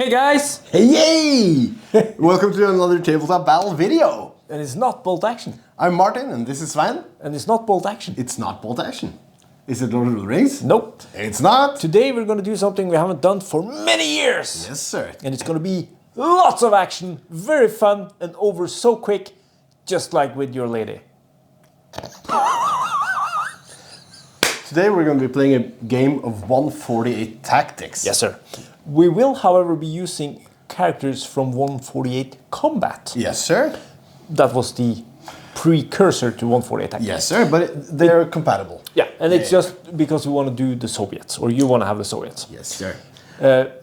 Hey guys! Hey yay! Welcome to another tabletop battle video. And it's not bolt action. I'm Martin and this is Sven. And it's not bolt action. It's not bolt action. Is it Lord of the Rings? Nope. It's not. Today we're going to do something we haven't done for many years. Yes, sir. And it's going to be lots of action, very fun, and over so quick, just like with your lady. Today we're going to be playing a game of 148 tactics. Yes, sir. We will, however, be using characters from 148 Combat. Yes, sir. That was the precursor to 148 Tactics. Yes, sir, but they're compatible. Yeah, and it's just because we want to do the Soviets, or you want to have the Soviets. Yes, sir.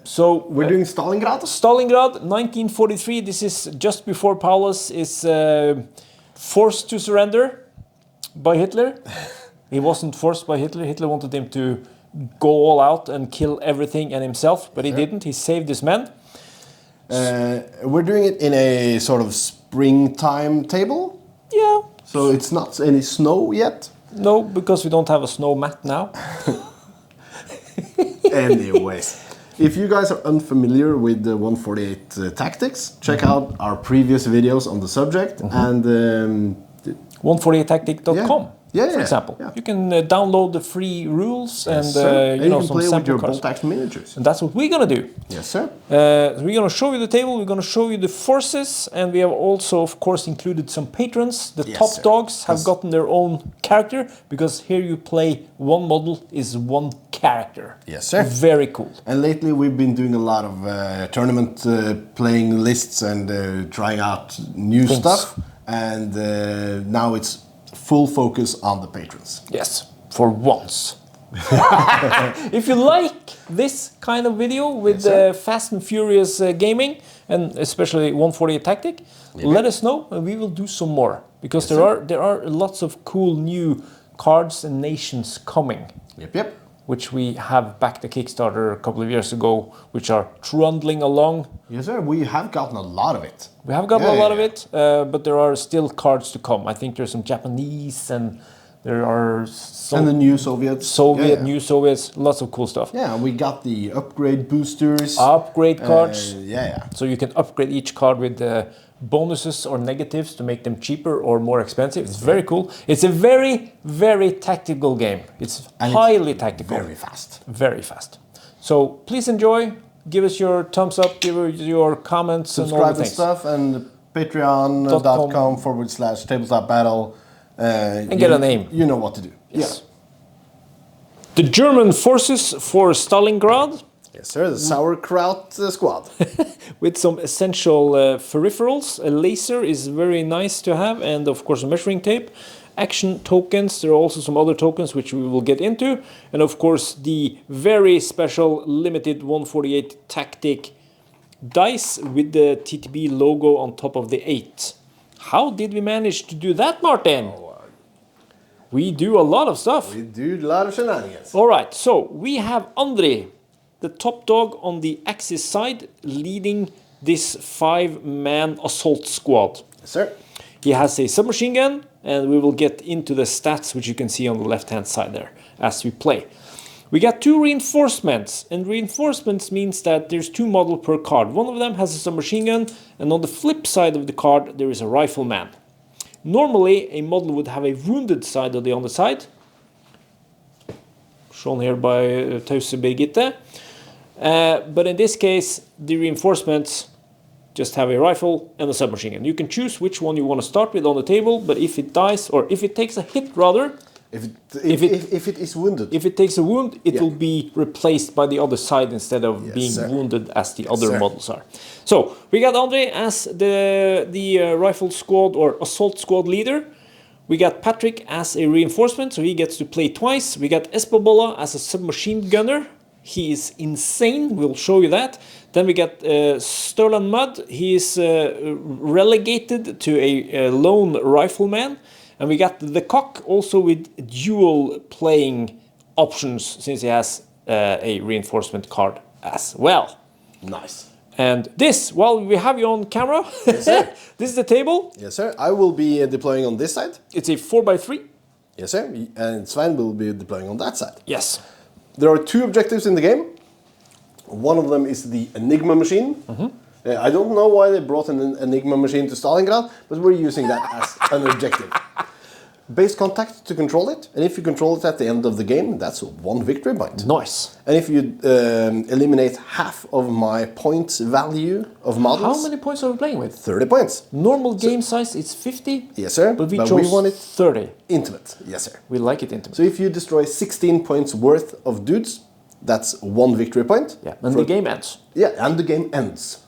So we're doing Stalingrad? Stalingrad, 1943. This is just before Paulus is forced to surrender by Hitler. He wasn't forced by Hitler. Hitler wanted him to go all out and kill everything and himself, but he didn't. He saved his men. We're doing it in a sort of springtime table. Yeah. So it's not any snow yet? No, because we don't have a snow mat now. Anyways, if you guys are unfamiliar with the 148 tactics, check out our previous videos on the subject and 148tactic.com. For example. Yeah. You can download the free rules and you know, some play sample with your cards. bolt action miniatures. And that's what we're gonna do. Yes, sir. We're gonna show you the table. We're gonna show you the forces, and we have also, of course, included some patrons. The top dogs have gotten their own character because here you play one model is one character. Yes, sir. Very cool. And lately we've been doing a lot of tournament playing lists and trying out new stuff. And now it's full focus on the patrons. Yes, for once. If you like this kind of video with Fast and Furious gaming, and especially 148 Tactic, let us know and we will do some more. Because there are lots of cool new cards and nations coming. Yep. Which we have backed the Kickstarter a couple of years ago, which are trundling along. Yes, sir. We have gotten a lot of it. We have gotten a lot of it, but there are still cards to come. I think there's some Japanese and there are some... And the new Soviets. New Soviets, lots of cool stuff. Yeah, we got the upgrade boosters. Upgrade cards. So you can upgrade each card with bonuses or negatives to make them cheaper or more expensive. It's very cool. It's a very, very tactical game. It's highly tactical. Very fast. Very fast. So please enjoy. Give us your thumbs up. Give us your comments. Subscribe and stuff. And patreon.com/tabletop battle. And get a name. You know what to do. Yes. Yeah. The German forces for Stalingrad. Yes, sir. The sauerkraut squad. With some essential peripherals. A laser is very nice to have, and of course a measuring tape. Action tokens. There are also some other tokens which we will get into, and of course the very special limited 148 Tactic dice with the TTB logo on top of the 8. How did we manage to do that, Martin? We do a lot of stuff. We do a lot of shenanigans. All right, so we have Andre, the top dog on the Axis side, leading this 5-man assault squad. Yes, sir. He has a submachine gun, and we will get into the stats, which you can see on the left-hand side there, as we play. We got 2 reinforcements, and reinforcements means that there's 2 models per card. One of them has a submachine gun, and on the flip side of the card, there is a rifleman. Normally, a model would have a wounded side on the underside, shown here by Tause Birgitte. But in this case, the reinforcements just have a rifle and a submachine gun. You can choose which one you want to start with on the table, but if it dies, or if it takes a hit rather, if it is wounded. If it takes a wound, it will be replaced by the other side instead of being wounded as the other models are. So, we got Andre as the rifle squad or assault squad leader. We got Patrick as a reinforcement, so he gets to play twice. We got Espobola as a submachine gunner. He is insane, we'll show you that. Then we got Sterling Mudd. He is relegated to a lone rifleman. And we got the Cock also with dual playing options, since he has a reinforcement card as well. Nice. And this, while we have you on camera, yes, sir. This is the table. Yes, sir. I will be deploying on this side. It's a 4x3. Yes, sir. And Sven will be deploying on that side. Yes. There are 2 objectives in the game. One of them is the Enigma machine. I don't know why they brought an Enigma machine to Stalingrad, but we're using that as an objective. Base contact to control it, and if you control it at the end of the game, that's 1 victory point. Nice. And if you eliminate half of my points value of models... How many points are we playing with? 30 points. Normal game size is 50? Yes, sir. But we chose want it 30. Intimate. Yes, sir. We like it intimate. So if you destroy 16 points worth of dudes, that's 1 victory point. Yeah, and the game ends. Yeah, and the game ends.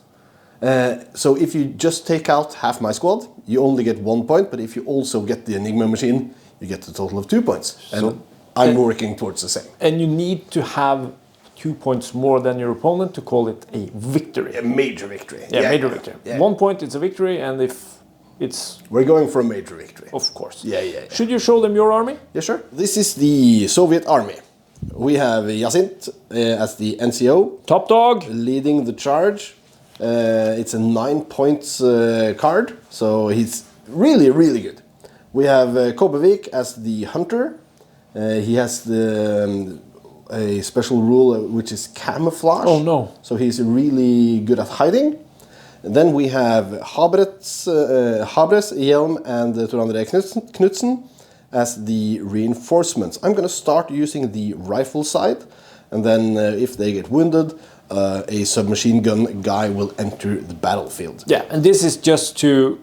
So if you just take out half my squad, you only get 1 point, but if you also get the Enigma machine, you get a total of 2 points. And I'm working towards the same. And you need to have 2 points more than your opponent to call it a victory. A major victory. Yeah, major victory. Yeah. 1 point, it's a victory, and if it's... We're going for a major victory. Of course. Yeah. Should you show them your army? Yes, sure. This is the Soviet army. We have Yasint as the NCO. Top dog. Leading the charge. It's a 9 points card, so he's really, really good. We have Kobevik as the hunter. He has a special rule which is camouflage. Oh no. So he's really good at hiding. And then we have Habres, Hjelm and Tor André Knudsen as the reinforcements. I'm going to start using the rifle side, and then if they get wounded, a submachine gun guy will enter the battlefield. Yeah, and this is just to...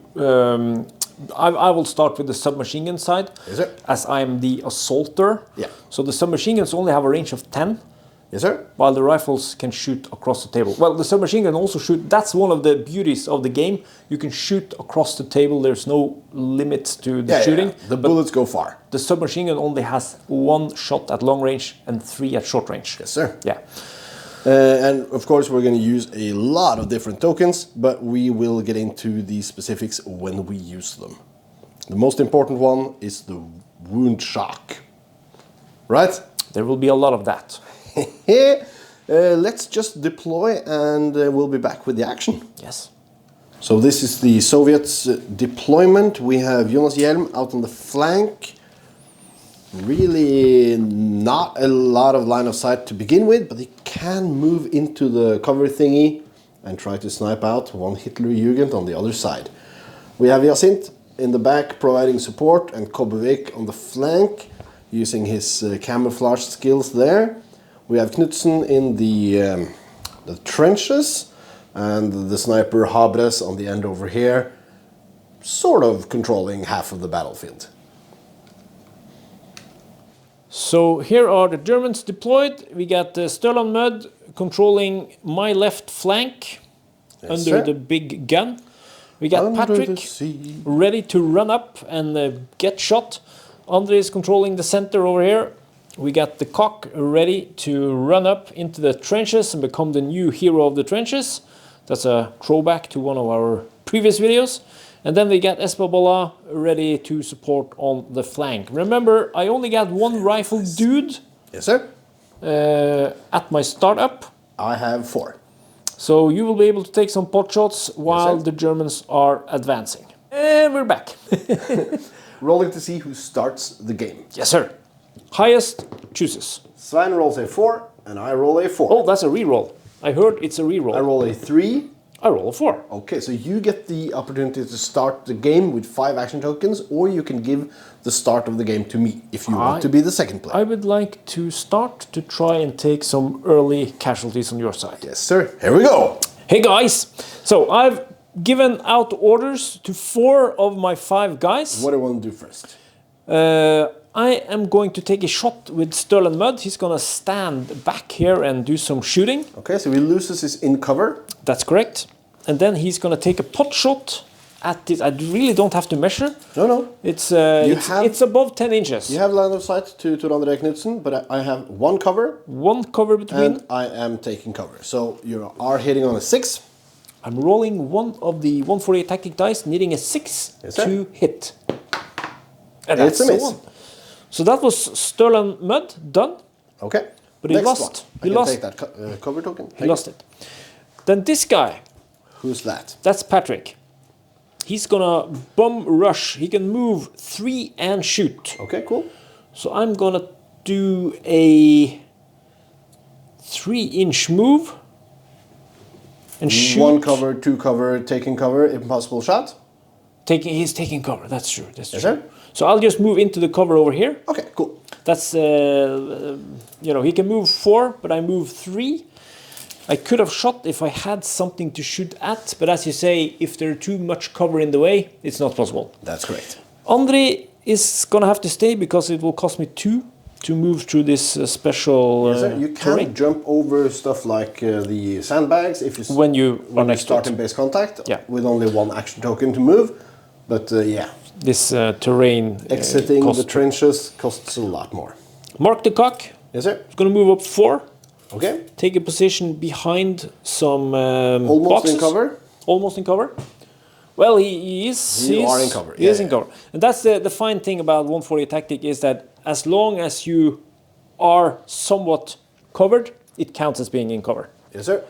I will start with the submachine gun side, yes, sir. As I'm the assaulter. Yeah. So the submachine guns only have a range of 10. Yes, sir. While the rifles can shoot across the table. Well, the submachine can also shoot. That's one of the beauties of the game. You can shoot across the table. There's no limits to the shooting. The bullets go far. The submachine gun only has 1 shot at long range and 3 at short range. Yes, sir. Yeah. And of course, we're going to use a lot of different tokens, but we will get into the specifics when we use them. The most important one is the wound shock. Right? There will be a lot of that. Let's just deploy and we'll be back with the action. Yes. So this is the Soviets' deployment. We have Jonas Hjelm out on the flank. Really not a lot of line of sight to begin with, but he can move into the cover thingy and try to snipe out one Hitler Jugend on the other side. We have Yasint in the back providing support and Kobevik on the flank using his camouflage skills there. We have Knudsen in the trenches and the sniper Habres on the end over here, sort of controlling half of the battlefield. So here are the Germans deployed. We got Sterland Mud controlling my left flank under the big gun. We got Patrick ready to run up and get shot. Andre is controlling the center over here. We got the cock ready to run up into the trenches and become the new hero of the trenches. That's a throwback to one of our previous videos. And then we got Espobola ready to support on the flank. Remember, I only got 1 rifle dude. Yes, sir. At my startup. I have 4. So you will be able to take some pot shots while the Germans are advancing. And we're back. Rolling to see who starts the game. Yes, sir. Highest chooses. Svein rolls a 4 and I roll a 4. Oh, that's a reroll. I heard it's a reroll. I roll a 3. I roll a 4. Okay, so you get the opportunity to start the game with 5 action tokens, or you can give the start of the game to me if you want to be the second player. I would like to start to try and take some early casualties on your side. Yes, sir. Here we go. Hey, guys. So I've given out orders to 4 of my 5 guys. What do you want to do first? I am going to take a shot with Sterland Mud. He's going to stand back here and do some shooting. Okay, so he loses his in cover. That's correct. And then he's going to take a pot shot at this. I really don't have to measure. No. It's above 10 inches. You have line of sight to Tor André Knudsen, but I have 1 cover. 1 cover between. And I am taking cover. So you are hitting on a 6. I'm rolling 1 of the 148 tactic dice, needing a 6 to hit. And it's a miss. 1. So that was Sterland Mud done. Okay. But he lost. He lost. Take that cover token. He lost it. Then this guy. Who's that? That's Patrick. He's gonna bum rush. He can move 3 and shoot. Okay, cool. So I'm gonna do a 3-inch move. and shoot. One cover, two cover, taking cover, impossible shot. He's taking cover. That's true. That's true. Sir? So I'll just move into the cover over here. Okay, cool. That's you know, he can move 4, but I move 3. I could have shot if I had something to shoot at, but as you say, if there's too much cover in the way, it's not possible. That's correct. Andre is gonna have to stay because it will cost me 2 to move through this special Yes, sir. You can terrain. jump over stuff like the sandbags if you When you are next to start it. in base contact. Yeah. With only one action token to move, but yeah, This terrain exiting cost. the trenches costs a lot more. Mark the cock. Yes, sir. It's gonna move up 4. Okay. Take a position behind some Almost boxes. in cover. Almost in cover. Well, he is. You are in cover. He is in cover, and that's the fine thing about 140 tactic is that as long as you are somewhat covered, it counts as being in cover. Yes, sir.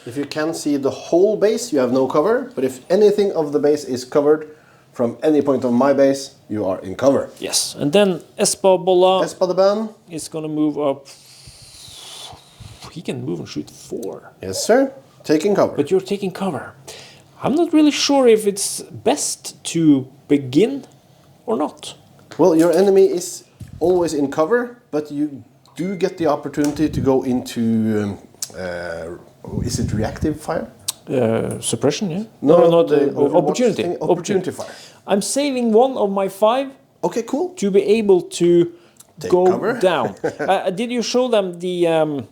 If you can see the whole base, you have no cover. But if anything of the base is covered from any point of my base, you are in cover. Yes, and then Espabola Espadaban. is going to move up. He can move and shoot 4. Yes, sir. Taking cover. But you're taking cover. I'm not really sure if it's best to begin or not. Well, your enemy is always in cover, but you do get the opportunity to go into, is it reactive fire? Suppression, yeah? No, not the Overwatch opportunity. thing, opportunity fire. I'm saving 1 of my 5 Okay, cool. to be able to Take go cover. down. Did you show them The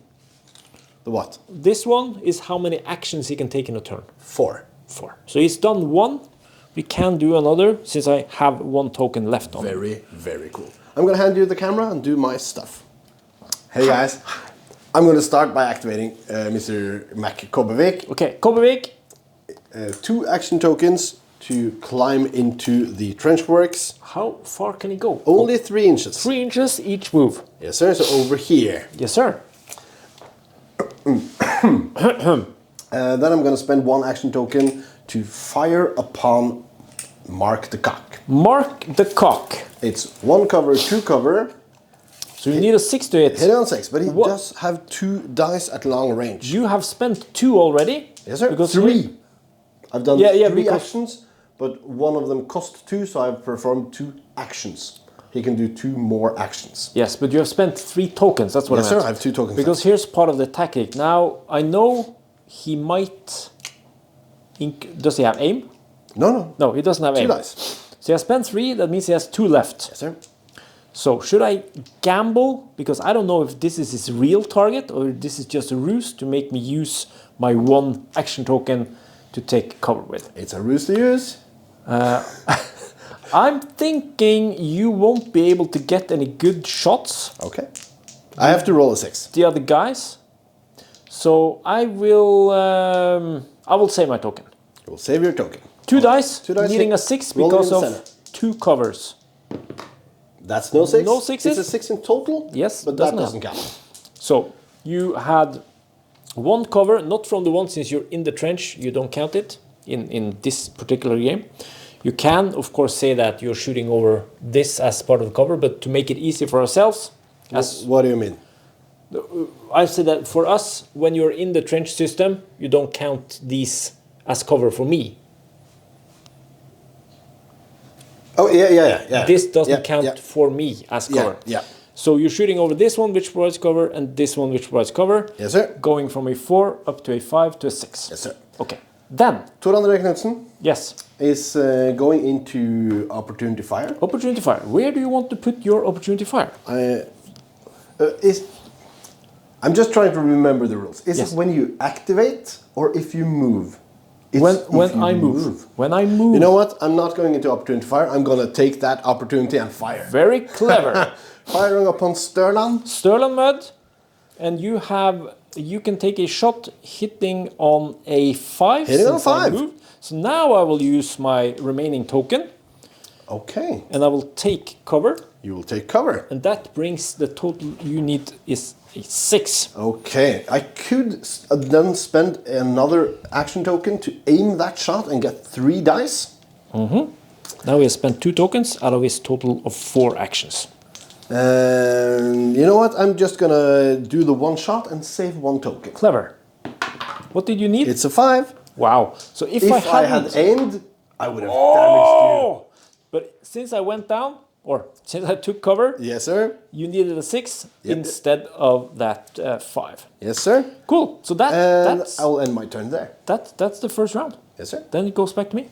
what? this one is how many actions he can take in a turn? 4. 4. So he's done 1. We can do another since I have 1 token left on. Very, very cool. I'm going to hand you the camera and do my stuff. Hey guys, I'm going to start by activating Mr. McCobbevik. Okay, Kobbevik. 2 action tokens to climb into the trench works. How far can he go? Only 3 inches. 3 inches each move. Yes, sir. So over here. Yes, sir. Then I'm going to spend 1 action token to fire upon Mark the Cock. Mark the cock. It's 1 cover, 2 cover. So you need a 6 to hit. Hit on 6, but he does have 2 dice at long range. You have spent 2 already. Yes, sir. Because 3. I've done Yeah, 3 because- actions, but 1 of them cost 2, so I've performed 2 actions. He can do 2 more actions. Yes, but you have spent 3 tokens. That's what Yes, I sir. meant. I have 2 tokens. Because here's part of the tactic. Now I know he might. Does he have aim? No. No, he doesn't have 2 aim. dice. So he has spent 3. That means he has 2 left. Yes, sir. So should I gamble? Because I don't know if this is his real target or this is just a ruse to make me use my 1 action token to take cover with. It's a ruse to use. I'm thinking you won't be able to get any good shots. Okay. I have to roll a 6. The other guys. So I will save my token. You'll save your token. 2 dice, 2 dice needing hit. a 6 Rolling because in the of center. 2 covers. That's no 6. No 6s? It's a 6 in total. Yes, but that doesn't doesn't count. So you had 1 cover, not from the one since you're in the trench, you don't count it in this particular game. You can, of course, say that you're shooting over this as part of the cover, but to make it easy for ourselves, What do you mean? I said that for us, when you're in the trench system, you don't count these as cover for me. Oh, yeah. This doesn't count yeah. for me as cover. Yeah. So you're shooting over this one, which provides cover, and this one, which provides cover. Yes, sir. Going from a 4 up to a 5 to a 6. Yes, sir. Okay. Then, Tor André Knudsen yes, is going into opportunity fire. opportunity fire. Where do you want to put your opportunity fire? I'm just trying to remember the rules. Is Yes. it when you activate or if you move? It's When if you I move. When I move. You know what? I'm not going into opportunity fire. I'm going to take that opportunity and fire. Very clever. Firing upon Sterland. Sterling mud, and you can take a shot hitting on a 5. Hitting on a since I 5. moved. So now I will use my remaining token, Okay. and I will take cover, You will take cover. and that brings the total you need is a 6. Okay. I could then spend another action token to aim that shot and get 3 dice. Now we have spent 2 tokens out of his total of 4 actions. You know what? I'm just gonna do the 1 shot and save 1 token. Clever. What did you need? It's a 5. Wow. So if I had aimed, I would have damaged you. But since I went down, or since I took cover, Yes, sir. you needed a 6 instead of that 5. Yes, sir. Cool. So that's I will end my turn there. that's the first round. Yes, sir. Then it goes back to me.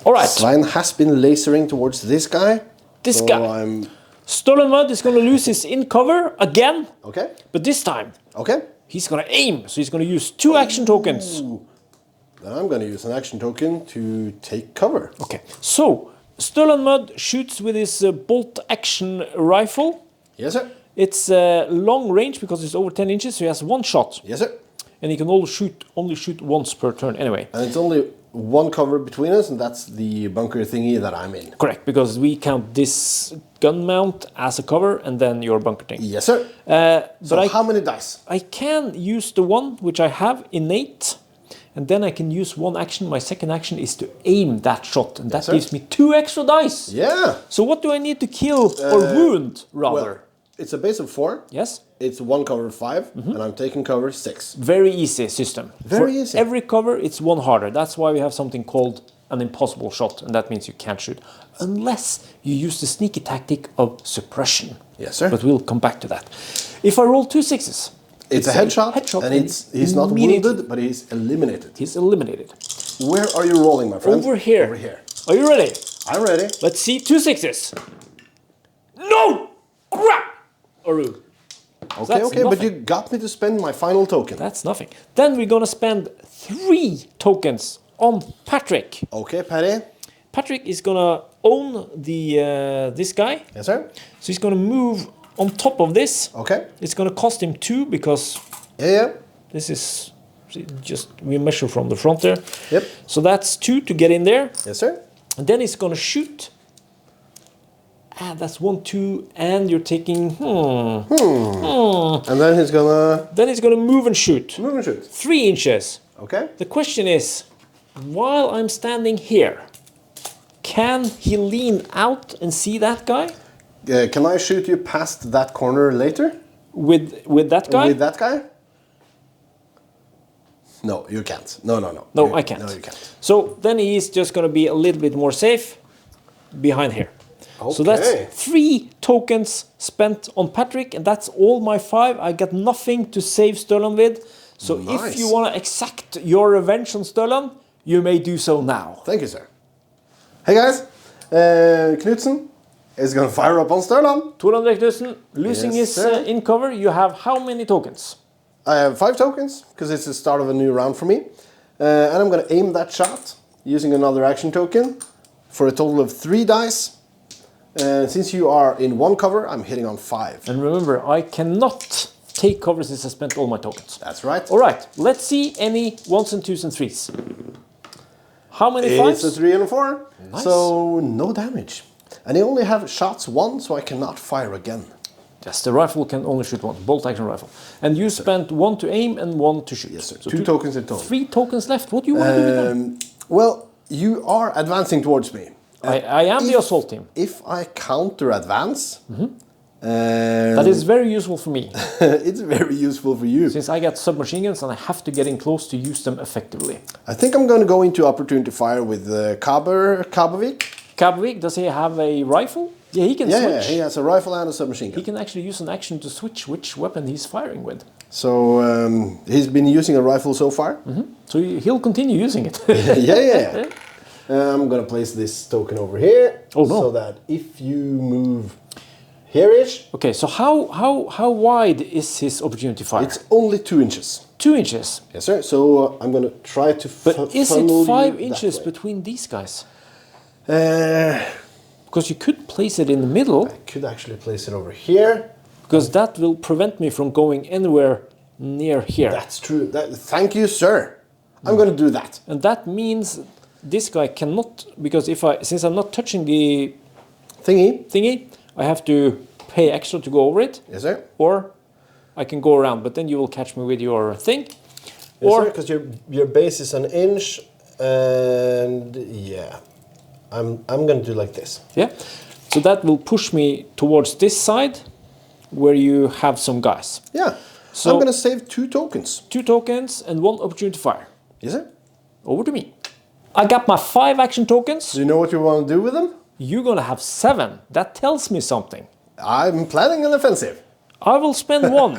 All right. Svein has been lasering towards this guy. This so guy. Stolen Mud is going to lose his in cover again. Okay. But this time, Okay. he's going to aim. So he's going to use 2 action tokens. Then I'm going to use an action token to take cover. Okay. So Stolen Mud shoots with his bolt action rifle. Yes, sir. It's long range because it's over 10 inches, so he has 1 shot. Yes, sir. And he can only shoot once per turn anyway. And it's only 1 cover between us, and that's the bunker thingy that I'm in. Correct, because we count this gun mount as a cover and then your bunker thing. Yes, sir. So how many dice? I can use the one which I have innate, and then I can use 1 action. My second action is to aim that shot, and that gives me 2 extra dice. Yeah. So what do I need to kill or wound, rather? Well, it's a base of 4. Yes. It's 1 cover 5, and I'm taking cover 6. Very easy system. Very easy. Every cover, it's 1 harder. That's why we have something called an impossible shot, and that means you can't shoot. Unless you use the sneaky tactic of suppression. Yes, sir. But we'll come back to that. If I roll 2 6s, it's a headshot, and he's not wounded, but he's eliminated. He's eliminated. Where are you rolling, my friend? Over here. Over here. Are you ready? I'm ready. Let's see 2 6s. No! Crap! Aru. Okay, but you got me to spend my final token. That's nothing. Then we're gonna spend 3 tokens on Patrick. Okay, Patty. Patrick is gonna own the this guy. Yes, sir. So he's gonna move on top of this. Okay. It's gonna cost him 2 because this is just, we measure from the front there. Yep. So that's 2 to get in there. Yes, sir. And then he's gonna shoot. That's 1 2, and you're taking And then he's gonna. Then he's gonna move and shoot. Move and shoot. 3 inches. Okay. The question is, while I'm standing here, can he lean out and see that guy? Can I shoot you past that corner later? With that guy? With that guy? No, you can't. No. No, I can't. No, you can't. So then he's just going to be a little bit more safe behind here. Okay. So that's 3 tokens spent on Patrick, and that's all my 5. I got nothing to save Sturlan with. So if you want to exact your revenge on Sturlan, you may do so now. Thank you, sir. Hey guys, Knudsen is going to fire up on Sturlan. Torandre Knudsen losing his in cover. You have how many tokens? I have 5 tokens, because it's the start of a new round for me. And I'm going to aim that shot using another action token for a total of 3 dice. And since you are in 1 cover, I'm hitting on 5. And remember, I cannot take cover since I spent all my tokens. That's right. All right, let's see any 1s and 2s and 3s. How many 5s? It's a 3 and a 4. Nice. So no damage. And I only have shots 1, so I cannot fire again. Yes, the rifle can only shoot once, bolt action rifle. And you spent 1 to aim and 1 to shoot. Yes, sir. So 2 tokens in total. 3 tokens left. What do you want to do with them? Well, you are advancing towards me. I am the assault team. If I counter advance, That is very useful for me. it's very useful for you. Since I got submachine guns and I have to get in close to use them effectively. I think I'm going to go into opportunity fire with Kabavik. Kabvik, does he have a rifle? Yeah, he can switch. Yeah, he has a rifle and a submachine gun. He can actually use an action to switch which weapon he's firing with. So he's been using a rifle so far. So he'll continue using it. yeah. I'm going to place this token over here. Oh, no. So that if you move here-ish. Okay, so how wide is his opportunity fire? It's only 2 inches. 2 inches. Yes, sir. So I'm going to try to But is it 5 inches between these guys? Because you could place it in the middle. I could actually place it over here. Because that will prevent me from going anywhere near here. That's true. Thank you, sir. I'm going to do that. And that means this guy cannot, because since I'm not touching the thingy, I have to pay extra to go over it. Yes, sir. Or I can go around, but then you will catch me with your thing. Yes, or because your base is an inch, and yeah, I'm going to do like this. Yeah. So that will push me towards this side, where you have some guys. Yeah. So I'm gonna save 2 tokens. 2 tokens and 1 opportunity fire. Yes, sir. Over to me. I got my 5 action tokens. Do you know what you want to do with them? You're gonna have 7. That tells me something. I'm planning an offensive. I will spend 1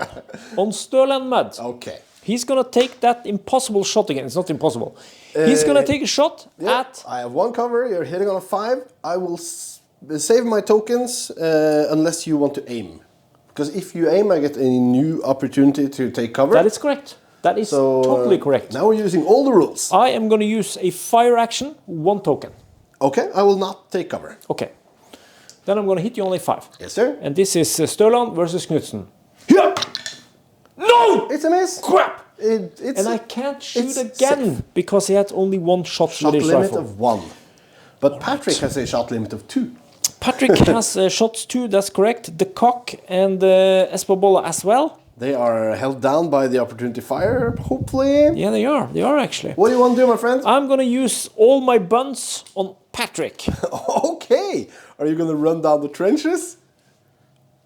on Stirland Mud. Okay. He's gonna take that impossible shot again. It's not impossible. He's gonna take a shot at... I have 1 cover, you're hitting on a 5. I will save my tokens unless you want to aim. Because if you aim, I get a new opportunity to take cover. That is correct. That is totally correct. Now we're using all the rules. I am gonna use a fire action, 1 token. Okay, I will not take cover. Okay. Then I'm gonna hit you on a 5. Yes, sir. And this is Stirland versus Knudsen. Yeah. No! It's a miss. Crap! It's And I can't shoot again because he had only 1 shot shot with his limit rifle. of 1. But Patrick has a shot limit of 2. Patrick has shots too, that's correct. The cock and the Espobola as well. They are held down by the opportunity fire, hopefully. Yeah, they are. They are actually. What do you want to do, my friend? I'm gonna use all my buns on Patrick. Okay. Are you going to run down the trenches?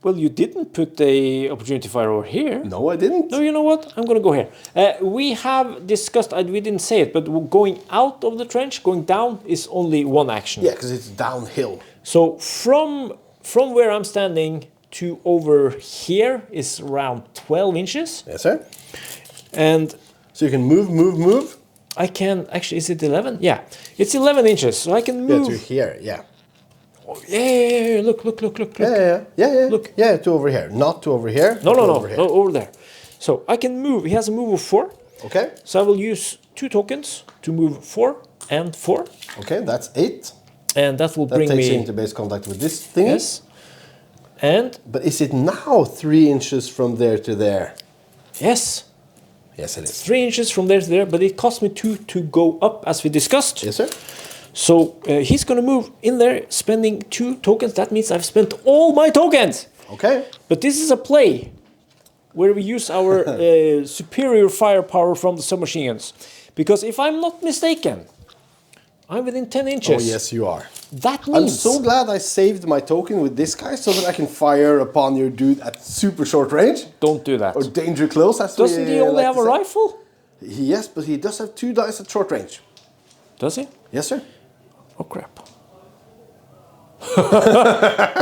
Well, you didn't put the opportunity fire over here. No, I didn't. No, you know what? I'm gonna go here. We have discussed, we didn't say it, but going out of the trench, going down is only 1 action. Yeah, because it's downhill. So from where I'm standing to over here is around 12 inches. Yes, sir. And so you can move. I can, actually, is it 11? Yeah, it's 11 inches, so I can move. Yeah, to here, yeah. Oh, yeah, look. Yeah. Look. Yeah, to over here. Not to over here. No, over here. no, over there. So I can move. He has a move of 4. Okay. So I will use 2 tokens to move 4 and 4. Okay, that's 8. And that will bring me... That takes me... into base contact with this thing. Yes. And... But is it now 3 inches from there to there? Yes. Yes, it is. 3 inches from there to there, but it cost me 2 to go up, as we discussed. Yes, sir. So he's going to move in there, spending 2 tokens. That means I've spent all my tokens. Okay. But this is a play where we use our superior firepower from the submachine guns. Because if I'm not mistaken, I'm within 10 inches. Oh, yes, you are. That means... I'm so glad I saved my token with this guy so that I can fire upon your dude at super short range. Don't do that. Or danger close, as Doesn't he only have a rifle? Yes, but he does have 2 dice at short range. Does he? Yes, sir. Oh, crap.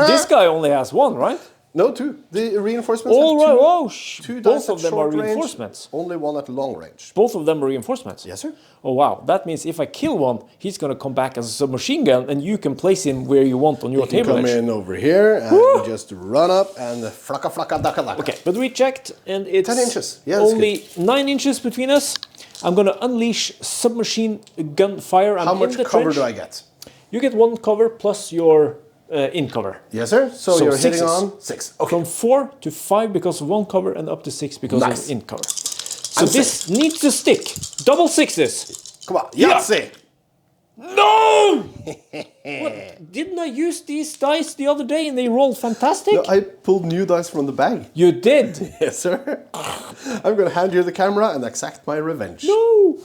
This guy only has 1, right? No, 2. The reinforcements All have right. 2. Oh, 2 both dice of at them are short range, reinforcements. only 1 at long range. Both of them are reinforcements? Yes, sir. Oh, wow. That means if I kill one, he's going to come back as a submachine gun, and you can place him where you want on your table Come edge. in over here and just run up and flaka flaka daka daka. Okay, but we checked, and it's 10 inches. Yeah, only 9 inches between us. I'm going to unleash submachine gun fire. How much cover do I get? You get 1 cover plus your in cover. Yes, sir. So you're hitting on 6. Okay. From 4 to 5 because of 1 cover, and up to 6 because of in cover. So this needs to stick. Double 6s. Come on, Yahtzee! No! What? Didn't I use these dice the other day and they rolled fantastic? No, I pulled new dice from the bag. You did? Yes, sir. I'm going to hand you the camera and exact my revenge. No!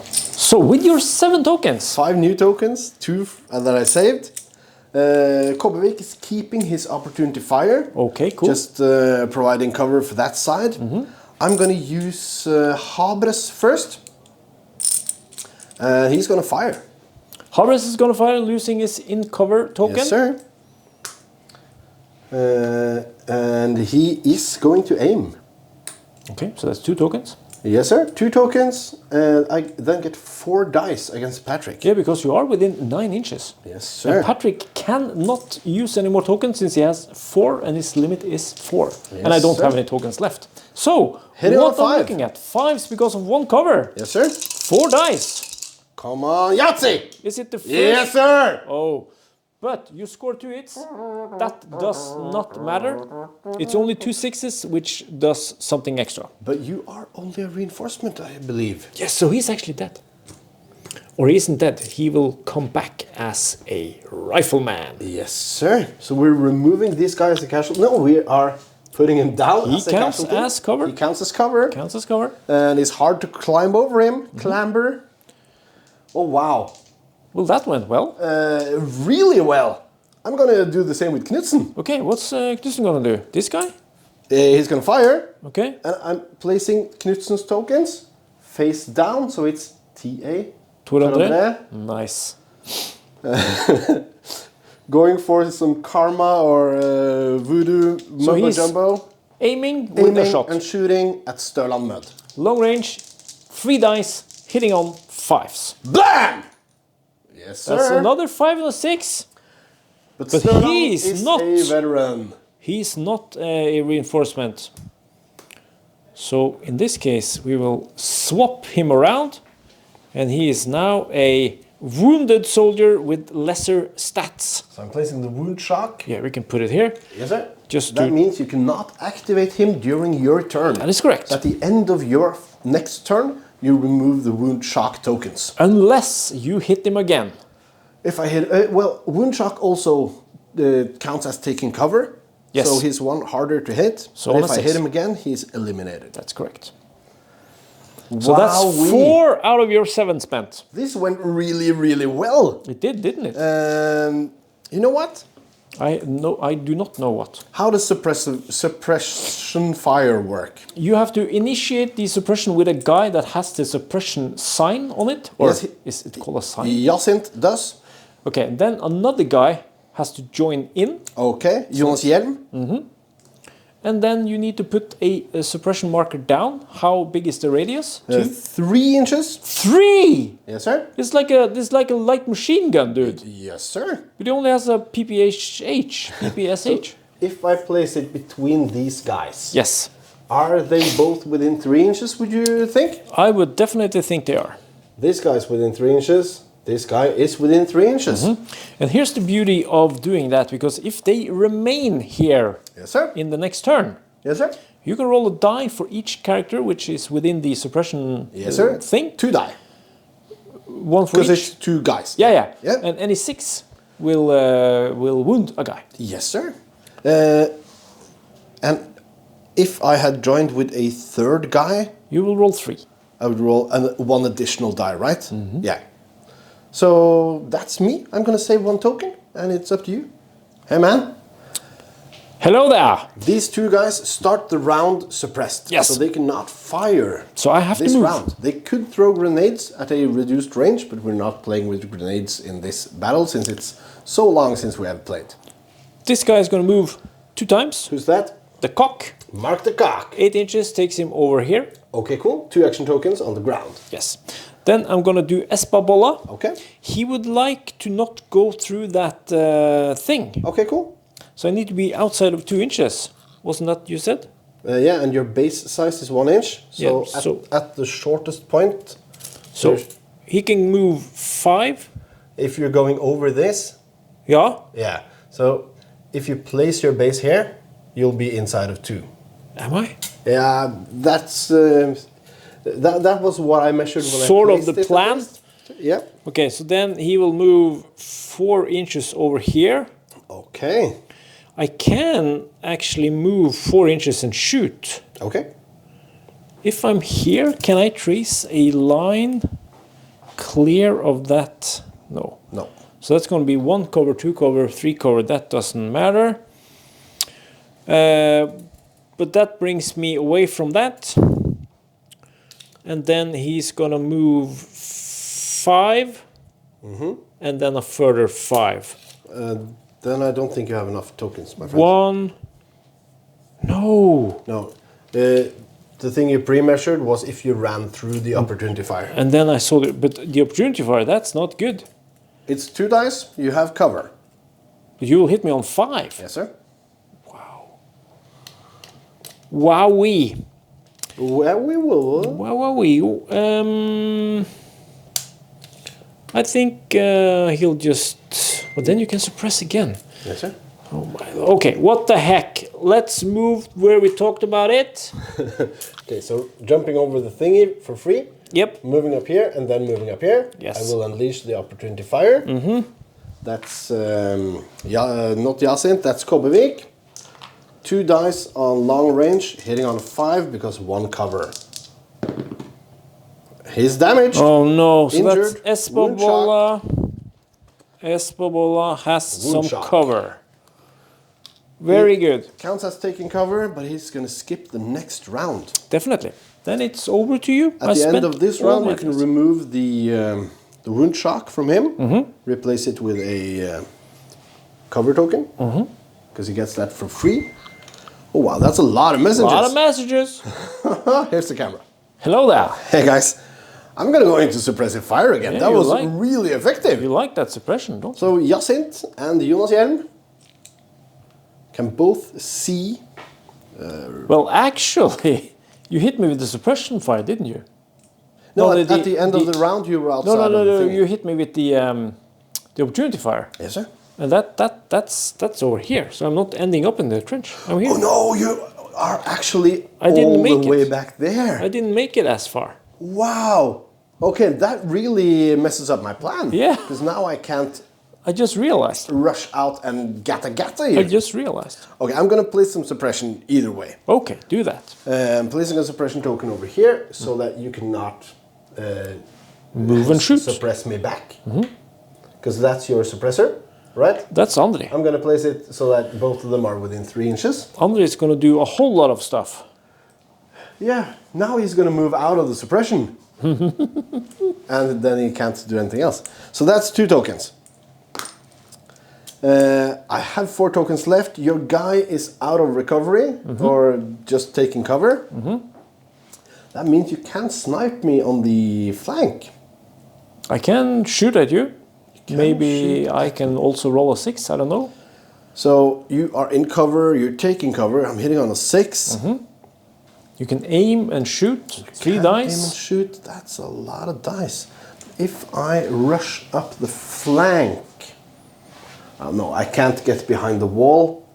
So with your 7 tokens. 5 new tokens, 2 that I saved. Kobbevik is keeping his opportunity fire. Okay, cool. Just providing cover for that side. I'm going to use Habres first. He's going to fire. Habres is going to fire, losing his in-cover token. Yes, sir. And he is going to aim. Okay, so that's 2 tokens. Yes, sir. 2 tokens, and I then get 4 dice against Patrick. Yeah, because you are within 9 inches. Yes, sir. And Patrick cannot use any more tokens since he has 4 and his limit is 4. Yes, and I don't have any tokens left. So, hitting what on 5. I'm looking at? 5s because of 1 cover. Yes, sir. 4 dice. Come on, Yahtzee! Is it the first? Yes, sir! Oh, but you score 2 hits. That does not matter. It's only 2 6s, which does something extra. But you are only a reinforcement, I believe. Yes, so he's actually dead. Or he isn't dead. He will come back as a rifleman. Yes, sir. So we're removing this guy as a casualty. No, we are putting him down as a casualty. He counts as cover. He counts as cover. Counts as cover. And it's hard to climb over him. Clamber. Oh, wow. Well, that went well. Really well. I'm going to do the same with Knudsen. Okay, what's Knudsen going to do? This guy? He's gonna fire. Okay. And I'm placing Knutsen's tokens face down, so it's TA. Tor André. Nice. Going for some karma or voodoo mumbo jumbo. Aiming with a shot. And shooting at Sturland Mud. Long range, 3 dice, hitting on 5s. BAM! Yes, sir. That's another 5 and a 6. But he is not a veteran. He's not a reinforcement. So in this case, we will swap him around, and he is now a wounded soldier with lesser stats. So I'm placing the wound shock. Yeah, we can put it here. Yes, sir. Just that means you cannot activate him during your turn. That is correct. At the end of your next turn, you remove the wound shock tokens. Unless you hit him again. If I hit, well, wound shock also counts as taking cover. Yes. So he's one harder to hit. So if I hit him again, he's eliminated. That's correct. So that's 4 out of your 7 spent. This went really, really well. It did, didn't it? You know what? I do not know what. How does suppression fire work? You have to initiate the suppression with a guy that has the suppression sign on it, or yes, is it called a sign? Jacint does. Okay, then another guy has to join in. Okay, Jonas Hjelm. And then you need to put a suppression marker down. How big is the radius? 3 inches. 3! Yes, sir. It's like a light machine gun, dude. Yes, sir. But it only has a PPSH. So if I place it between these guys, yes, are they both within 3 inches? Would you think? I would definitely think they are. This guy's within 3 inches. This guy is within 3 inches. And here's the beauty of doing that, because if they remain here, yes, sir, in the next turn, yes, sir, you can roll a die for each character which is within the suppression yes, sir, thing. 2 die. 1 for each. Because it's 2 guys. Yeah. Yeah. And any 6 will wound a guy. Yes, sir. And if I had joined with a 3rd guy, you will roll 3. I would roll 1 additional die, right? Yeah. So that's me. I'm gonna save 1 token, and it's up to you. Hey, man. Hello there. These 2 guys start the round suppressed. Yes. So they cannot fire. So I have this to move. round. They could throw grenades at a reduced range, but we're not playing with grenades in this battle since it's so long since we have played. This guy is going to move 2 times. Who's that? The cock. Mark the cock. 8 inches takes him over here. Okay, cool. 2 action tokens on the ground. Yes. Then I'm going to do Espabola. Okay. He would like to not go through that thing. Okay, cool. So I need to be outside of 2 inches. Wasn't that you said? Yeah, and your base size is 1 inch. So, yeah, at the shortest point. So he can move 5. If you're going over this. Yeah. Yeah. So if you place your base here, you'll be inside of 2. Am I? Yeah, that's that was what I measured when sort I of the plan. Yeah. Okay, so then he will move 4 inches over here. Okay. I can actually move 4 inches and shoot. Okay. If I'm here, can I trace a line clear of that? No. No. So that's going to be 1 cover, 2 cover, 3 cover. That doesn't matter. But that brings me away from that. And then he's going to move 5. And then a further 5. Then I don't think you have enough tokens, my friend. 1. No. No. The thing you pre-measured was if you ran through the opportunity fire. And then I saw it, but the opportunity fire, that's not good. It's 2 dice, you have cover. But you will hit me on 5. Yes, sir. Wow. Wowee. Well, we will. Wowee. I think he'll just... But then you can suppress again. Yes, sir. Oh my... Okay, what the heck? Let's move where we talked about it. Okay, so jumping over the thingy for free. Yep. Moving up here and then moving up here. Yes. I will unleash the opportunity fire. That's not Jacint, that's Kobbevik. 2 dice on long range, hitting on 5 because 1 cover. He's damaged. Oh no, so injured, that's Espabola. Espabola has some shock. cover. Very good. Counts as taking cover, but he's going to skip the next round. Definitely. Then it's over to you. At the end of this round, you can remove the wound shock from him, replace it with a cover token, because he gets that for free. Oh wow, that's a lot of messages. A lot of messages. Here's the camera. Hello there. Hey guys, I'm gonna go into suppressive fire again. Yeah, that was really effective. You like that suppression, don't you? So Jacint and Jonas Hjelm can both see. Well, actually, you hit me with the suppression fire, didn't you? No, at the end of the round you were outside. No. You hit me with the opportunity fire. Yes, sir. And that's over here. So I'm not ending up in the trench. I'm here. Oh no, you are actually all the way back there. I didn't make it as far. Wow. Okay, that really messes up my plan. Yeah. Because now I can't. I just realized. Rush out and gata you. I just realized. Okay, I'm gonna place some suppression either way. Okay, do that. I'm placing a suppression token over here so that you cannot move and shoot. Suppress me back. Because that's your suppressor, right? That's Andre. I'm gonna place it so that both of them are within 3 inches. Andre is gonna do a whole lot of stuff. Yeah, now he's gonna move out of the suppression. And then he can't do anything else. So that's 2 tokens. I have 4 tokens left. Your guy is out of recovery or just taking cover. That means you can't snipe me on the flank. I can shoot at you. Maybe I can also roll a 6, I don't know. So you are in cover, you're taking cover. I'm hitting on a 6. You can aim and shoot. 3 dice. Aim and shoot, that's a lot of dice. If I rush up the flank, oh no, I can't get behind the wall.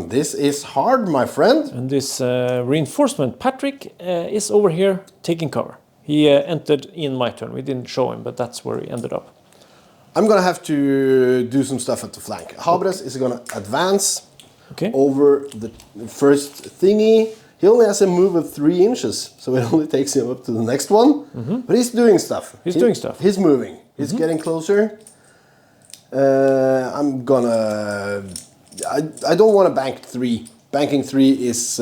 This is hard, my friend. And this reinforcement, Patrick, is over here taking cover. He entered in my turn. We didn't show him, but that's where he ended up. I'm gonna have to do some stuff at the flank. Habres is gonna advance over the first thingy. He only has a move of 3 inches, so it only takes him up to the next one. But he's doing stuff. He's moving. He's getting closer. I'm gonna. I don't want to bank 3. Banking 3 is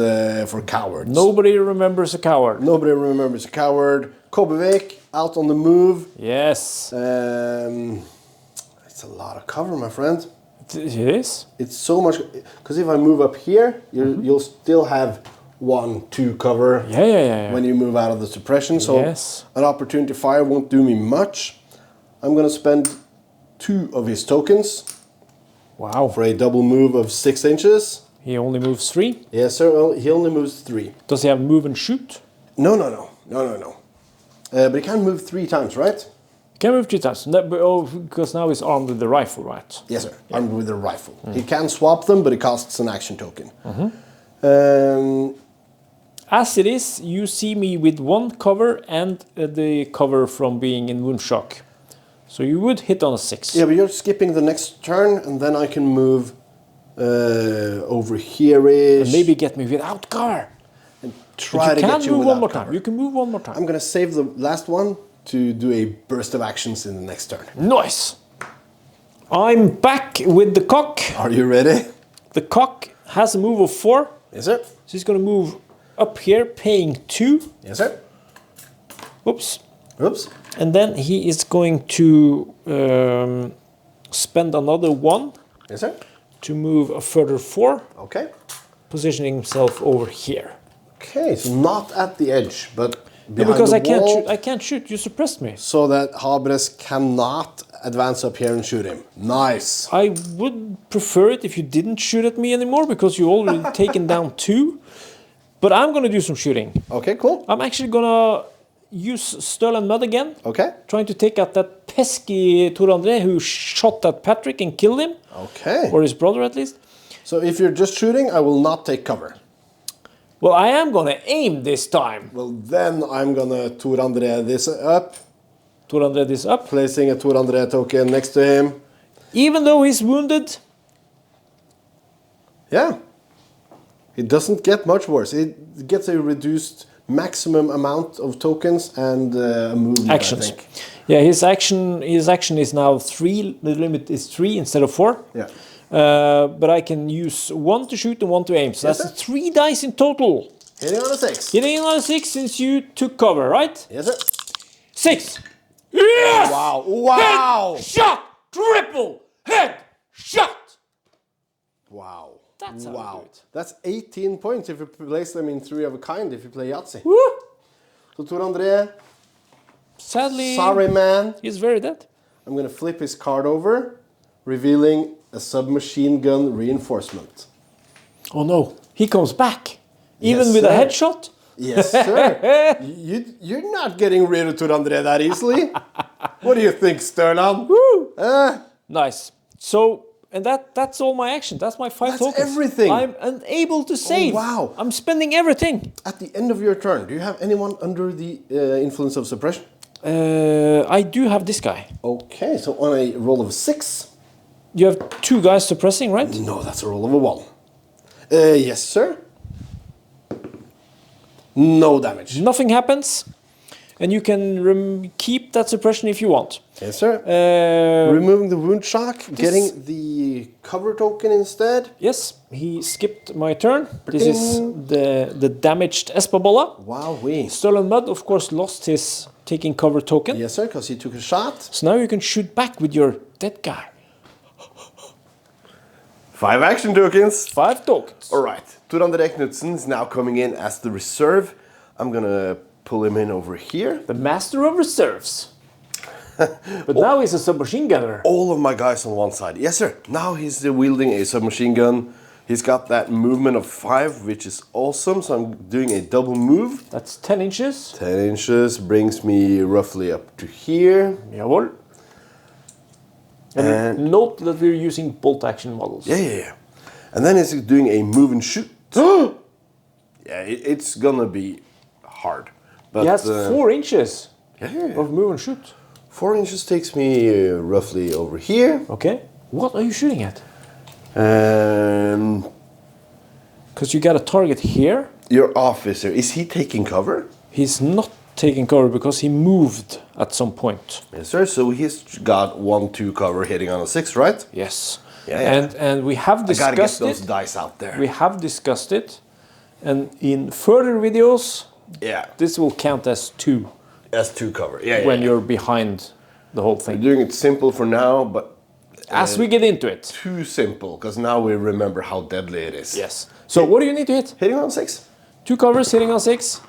for cowards. Nobody remembers a coward. Nobody remembers a coward. Kobevik out on the move. Yes. It's a lot of cover, my friend. It is. It's so much because if I move up here, you'll still have 1-2 cover. Yeah. When you move out of the suppression, so an opportunity fire won't do me much. I'm gonna spend 2 of his tokens. Wow. For a double move of 6 inches. He only moves 3? Yes, sir. Well, he only moves 3. Does he have move and shoot? No. But he can move 3 times, right? He can move 3 times. Because now he's armed with the rifle, right? Yes, sir. Yeah. Armed with the rifle. He can swap them, but it costs an action token. As it is, you see me with 1 cover and the cover from being in wound shock. So you would hit on a 6. Yeah, but you're skipping the next turn, and then I can move over here-ish. And maybe get me without cover. And try to get you without cover. You can move 1 more time. I'm going to save the last one to do a burst of actions in the next turn. Nice. I'm back with the cock. Are you ready? The cock has a move of 4. Yes, sir. So he's going to move up here, paying 2. Yes, sir. Oops. Oops. And then he is going to spend another 1. Yes, sir. To move a further 4. Okay. Positioning himself over here. Okay, so not at the edge, but behind because the I can't wall, shoot. I can't shoot. You suppressed me. So that Habres cannot advance up here and shoot him. Nice. I would prefer it if you didn't shoot at me anymore because you already taken down 2. But I'm gonna do some shooting. Okay, cool. I'm actually gonna use Sterling Mud again. Okay. Trying to take out that pesky Tor André who shot at Patrick and killed him. Okay. Or his brother at least. So if you're just shooting, I will not take cover. Well, I am gonna aim this time. Well, then I'm gonna Tor André this up. Tor André this up. Placing a Tor André token next to him. Even though he's wounded. Yeah. It doesn't get much worse. It gets a reduced maximum amount of tokens and a movement, actions. I think. Yeah, his action is now 3. The limit is 3 instead of 4. Yeah. But I can use 1 to shoot and 1 to aim. So Yes, that's 3 dice in total. Hitting on a 6. Hitting on a 6 since you took cover, right? Yes, sir. 6. Yes! Wow. Wow. Head shot! Triple head shot! Wow. That's how wow. we do it. That's 18 points if you place them in 3 of a kind if you play Yahtzee. Woo! So Tor André, Sadly, sorry man. he's very dead. I'm going to flip his card over, revealing a submachine gun reinforcement. Oh no, he comes back. Even Yes, with sir. a headshot? Yes, sir. You're not getting rid of Tor André that easily. What do you think, Sternan? Woo! Nice. So, and that's all my action. That's my 5 That's tokens. everything. I'm unable to save. wow. I'm spending everything. At the end of your turn, do you have anyone under the influence of suppression? I do have this guy. Okay, so on a roll of 6. You have 2 guys suppressing, right? No, that's a roll of a 1. Yes, sir. No damage. Nothing happens. And you can keep that suppression if you want. Yes, sir. Removing the wound shock, getting the cover token instead. Yes, he skipped my turn. This is the damaged Espabola. Wowee. Stolen Mud, of course, lost his taking cover token. Yes, sir, because he took a shot. So now you can shoot back with your dead guy. 5 action tokens. 5 tokens. All right. Tor André Knudsen is now coming in as the reserve. I'm going to pull him in over here. The master of reserves. But now he's a submachine gunner. All of my guys on one side. Yes, sir. Now he's wielding a submachine gun. He's got that movement of 5, which is awesome. So I'm doing a double move. That's 10 inches. 10 inches brings me roughly up to here. Jawohl. And note that we're using bolt action models. Yeah. And then he's doing a move and shoot. Yeah, it's gonna be hard. But He has 4 inches yeah. of move and shoot. 4 inches takes me roughly over here. Okay. What are you shooting at? Because you got a target here. Your officer, is he taking cover? He's not taking cover because he moved at some point. Yes, sir. So he's got 1-2 cover hitting on a 6, right? Yes. Yeah. And we have discussed I gotta get those it. dice out there. We have discussed it. And in further videos, Yeah. this will count as 2 That's 2 cover. Yeah. when you're behind the whole We're thing. doing it simple for now, but As we get into it. too simple because now we remember how deadly it is. Yes. So what do you need to hit? Hitting on 6. 2 covers, hitting on 6.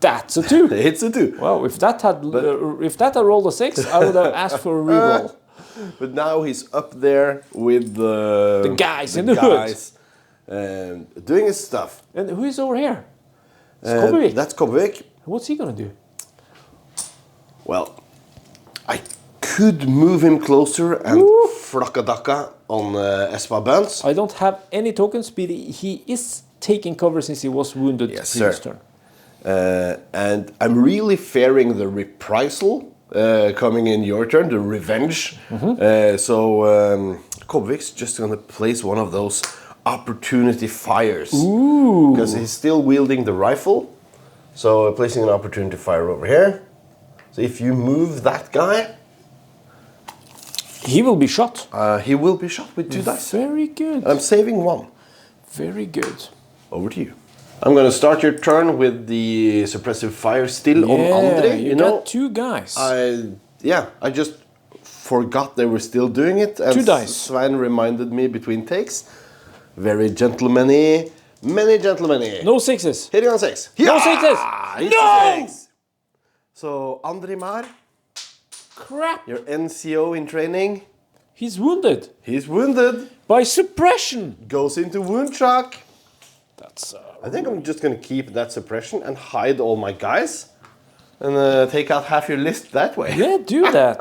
That's a 2. It's a 2. Well, if that had rolled a 6, I would have asked for a reroll. But now he's up there with the guys in the hood. And doing his stuff. And who is over here? It's Kobbevik. That's Kobbevik. What's he gonna do? Well, I could move him closer and flakadaka on Espa Burns. I don't have any tokens, but he is taking cover since he was wounded Yes, previous sir. turn. And I'm really fearing the reprisal coming in your turn, the revenge. So Kobbvik's just going to place one of those opportunity fires. Because he's still wielding the rifle. So placing an opportunity fire over here. So if you move that guy, He will be shot. he will be shot with 2 dice. Very good. I'm saving 1. Very good. Over to you. I'm going to start your turn with the suppressive fire still on Andre. You got 2 guys. I just forgot they were still doing it. And 2 dice. Svein reminded me between takes. Very gentlemanly. Many gentlemanly. No 6s. Hitting on 6. No 6s. It's No! a 6. So, Andre Mar, Crap. your NCO in training. He's wounded. He's wounded. By suppression. Goes into wound shock. That's... I think I'm just going to keep that suppression and hide all my guys. And take out half your list that way. Yeah, do that.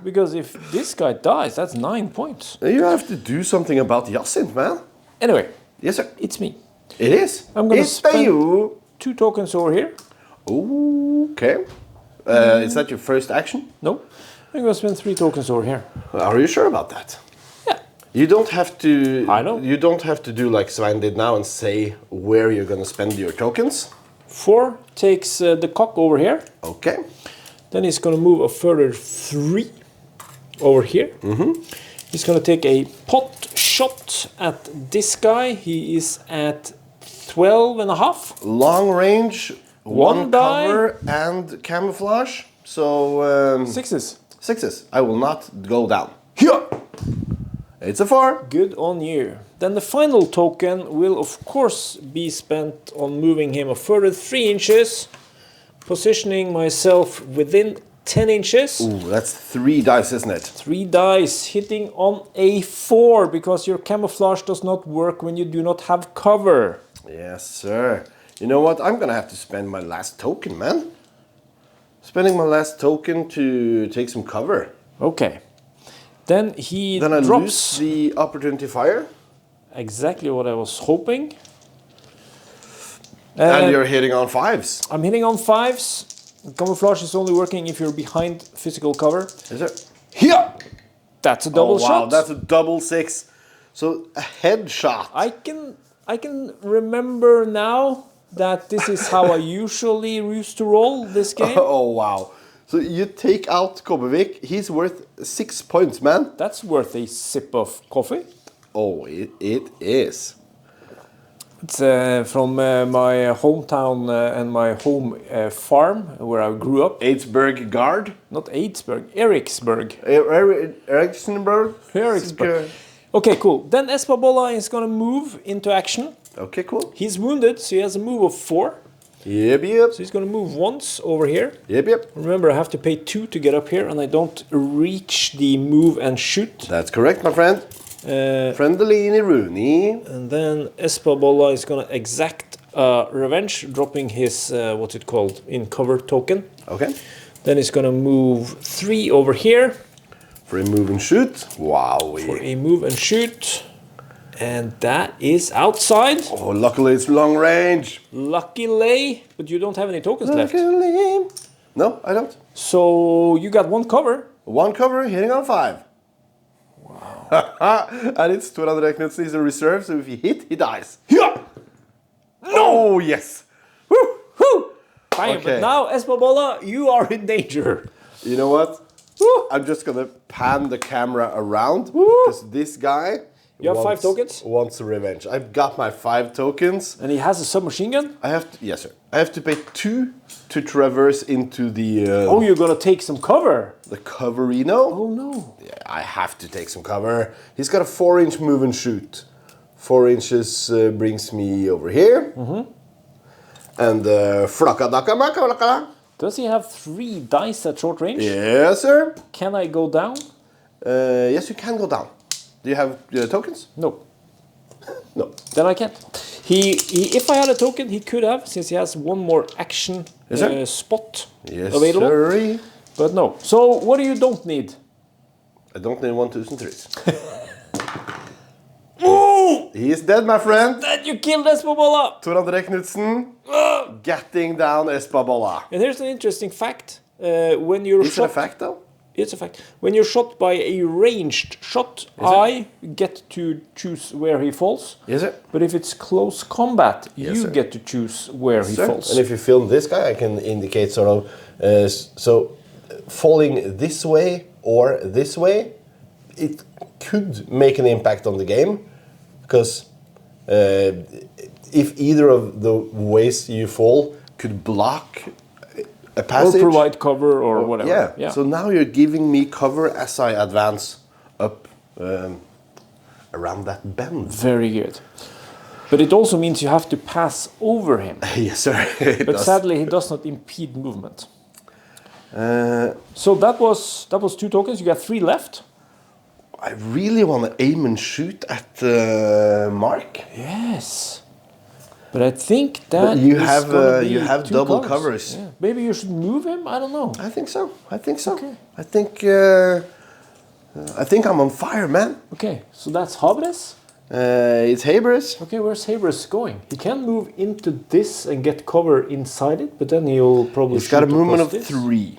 Because if this guy dies, that's 9 points. You have to do something about Yasin, man. Anyway, Yes, sir. it's me. It is. I'm gonna It's spend you. 2 tokens over here. Okay. Is that your first action? No. I'm gonna spend 3 tokens over here. Are you sure about that? Yeah. You don't have to. I know. You don't have to do like Svein did now and say where you're gonna spend your tokens. 4 takes the cock over here. Okay. Then he's gonna move a further 3 over here. He's gonna take a pot shot at this guy. He is at 12.5. Long range, One die. cover and camouflage. So Sixes. Sixes. I will not go down. Here. It's a 4. Good on you. Then the final token will of course be spent on moving him a further 3 inches, positioning myself within 10 inches. Ooh, that's 3 dice, isn't it? 3 dice hitting on a 4 because your camouflage does not work when you do not have cover. Yes, sir. You know what? I'm gonna have to spend my last token, man. Spending my last token to take some cover. Okay. Then he Then I drops lose the opportunity fire. exactly what I was hoping. And you're hitting on 5s. I'm hitting on 5s. Camouflage is only working if you're behind physical cover. Is it? Here! That's a double wow, shot. that's a double 6. So a headshot. I can remember now that this is how I usually used to roll this game. Oh, wow. So you take out Kobbevik, he's worth 6 points, man. That's worth a sip of coffee. Oh, it is. It's from my hometown and my home farm where I grew up. Eidsberg Guard. Not Eidsberg, Eriksberg. Eriksberg. Eriksberg. Okay, cool. Then Espabola is gonna move into action. Okay, cool. He's wounded, so he has a move of 4. Yep. So he's gonna move once over here. Yep. Remember, I have to pay 2 to get up here, and I don't reach the move and shoot. That's correct, my friend. Friendly Rooney. And then Espabola is gonna exact revenge, dropping his what's it called in cover token. Okay. Then he's gonna move 3 over here For a move and shoot. Wow. for a move and shoot, and that is outside. Oh, luckily it's long range. Lucky lay, but you don't have any tokens left. Luckily. No, I don't. So you got 1 cover. 1 cover, hitting on 5. Wow. And it's 200 Knudsen. He's a reserve, so if he hit, he dies. Yeah. No! Oh, yes. Woo! Woo! Fine, Okay. but now Espabola, you are in danger. You know what? Woo! I'm just gonna pan the camera around Woo! because this guy You have 5 tokens? wants revenge. I've got my 5 tokens. And he has a submachine gun. I have to, yes, sir. I have to pay 2 to traverse into the Oh, you're gonna take some cover. the coverino. Oh no. Yeah, I have to take some cover. He's got a 4-inch move and shoot. 4 inches brings me over here. And flakadaka. Does he have 3 dice at short range? Yes, sir. Can I go down? Yes, you can go down. Do you have tokens? No. No. Then I can't. He if I had a token, he could have, since he has 1 more action sir. spot Yes, available. sir. But no. So what do you don't need? I don't need 1, 2s, and 3s. Ooh! He is dead, my friend. That you killed Espabola! Tor Knudsen getting down Espabola. And here's an interesting fact. When you're Is it shot, a fact, though? it's a fact. When you're shot by a ranged shot, I get to choose where he falls. Yes, sir. But if it's close combat, Yes, you sir. get to choose where he Sir. falls. And if you film this guy, I can indicate sort of falling this way or this way. It could make an impact on the game because if either of the ways you fall could block a or passage provide cover or whatever. Yeah. So now you're giving me cover as I advance up around that bend. Very good. But it also means you have to pass over him. Yes, sir. It But does. sadly, he does not impede movement. So that was 2 tokens. You got 3 left. I really want to aim and shoot at Mark. Yes. But I think that But you is have, gonna be you have 2 double cards. covers. Yeah. Maybe you should move him. I don't know. I think so. Okay. I think I'm on fire, man. Okay, so that's Habres. It's Habers. Okay, where's Habres going? He can move into this and get cover inside it, but then he'll probably. He's got a shoot movement across of this. 3.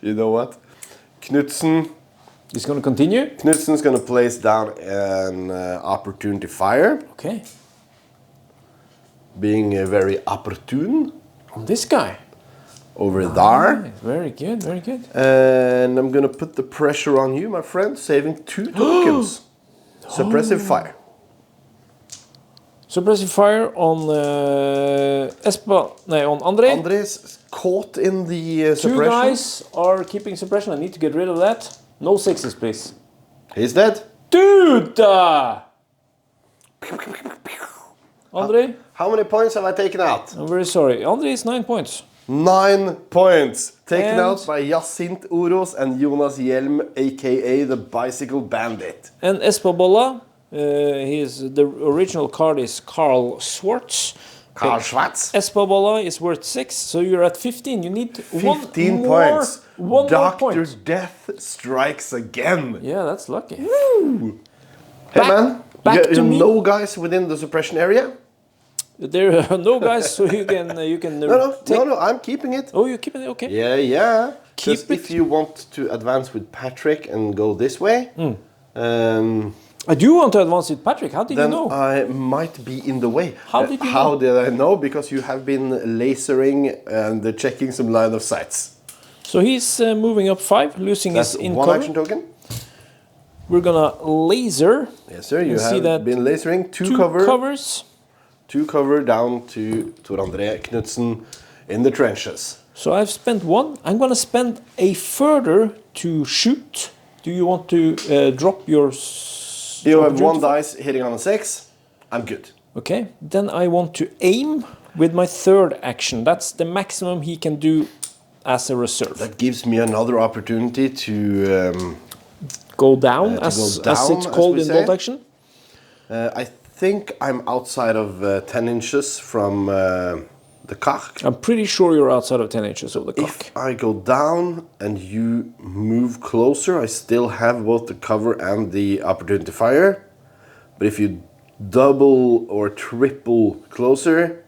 You know what? Knudsen. He's going to continue. Knudsen's going to place down an opportunity fire. Okay, Being very opportune. on this guy. over there. Very good, very good. And I'm gonna put the pressure on you, my friend, saving 2 tokens. Suppressive fire. Suppressive fire on on Andre. Andre's caught in the 2 suppression. guys are keeping suppression. I need to get rid of that. No 6s, please. He's dead. Dude! Andre? How many points have I taken out? I'm very sorry. Andre is 9 points. 9 points. Taken And- out by Jacint Oros and Jonas Hjelm, aka the Bicycle Bandit. And Espabola, the original card is Carl Schwartz. Carl Schwartz. Espabola is worth 6, so you're at 15. You need 15 one more, points. one Dr. more point. Death strikes again. Yeah, that's lucky. Hey man, back to you me. no guys within the suppression area? There are no guys, so you can No, I'm keeping it. Oh, you're keeping it, okay. Yeah. Keep Just if you want to advance with Patrick and go this way, I do want to advance with Patrick. How did you then know? I might be in the way. How did you How know? did I know? Because you have been lasering and checking some line of sights. So he's moving up 5, losing That's his in one cover. action token. We're gonna laser. Yes, sir. You see have that been lasering 2 2 cover. covers. 2 cover down to Tor André Knudsen in the trenches. So I've spent 1. I'm gonna spend a further to shoot. Do you want to drop your... You have opportunity 1 for- dice hitting on a 6. I'm good. Okay, then I want to aim with my 3rd action. That's the maximum he can do as a reserve. That gives me another opportunity to Go down, to as, go as down, it's as called we in say. bolt action. I think I'm outside of 10 inches from the cock. I'm pretty sure you're outside of 10 inches of the cock. If I go down and you move closer, I still have both the cover and the opportunity to fire. But if you double or triple closer,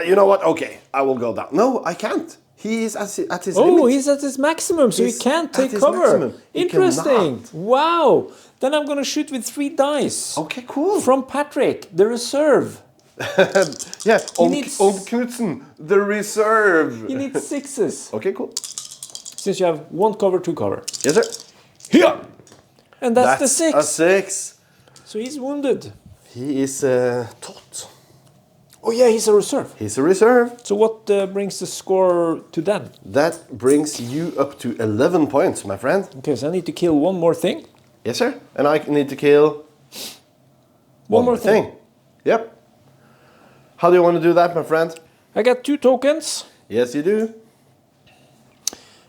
you know what? Okay, I will go down. No, I can't. He is at his limit. Oh, he's at his maximum, so he He's can't at take his cover. maximum. He Interesting. cannot. Wow. Then I'm going to shoot with 3 dice. Okay, cool. From Patrick, the reserve. Yeah, on needs- Knudsen, the reserve. You need 6s. Okay, cool. Since you have 1 cover, 2 cover. Yes, sir. Here. And that's the 6. a 6. So he's wounded. He is taut. Oh yeah, he's a reserve. He's a reserve. So what brings the score to then? That brings you up to 11 points, my friend. Okay, so I need to kill 1 more thing. Yes, sir. And I need to kill One more thing. Yep. How do you want to do that, my friend? I got 2 tokens. Yes, you do.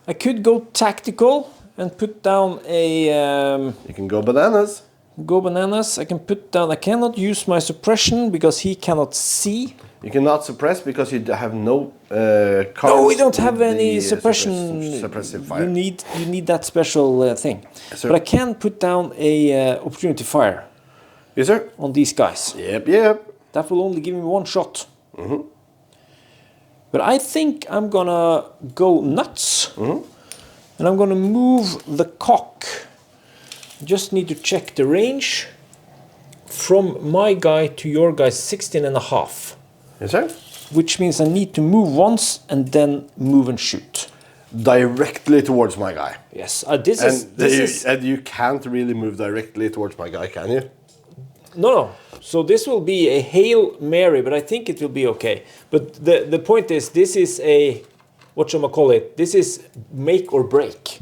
I could go tactical and put down a You can go bananas. go bananas. I can put down. I cannot use my suppression because he cannot see. You cannot suppress because you have no cards. No, we don't have with any the, suppression. suppressive fire. You need that special thing. Yes, sir. But I can put down a opportunity fire Yes, sir. on these guys. Yep. That will only give me 1 shot. But I think I'm gonna go nuts. And I'm gonna move the cock. Just need to check the range. From my guy to your guy, 16.5. Yes, sir. Which means I need to move once and then move and shoot. Directly towards my guy. Yes, this is And you can't really move directly towards my guy, can you? no. So this will be a Hail Mary, but I think it will be okay. But the point is, this is a, what shall I call it? This is make or break.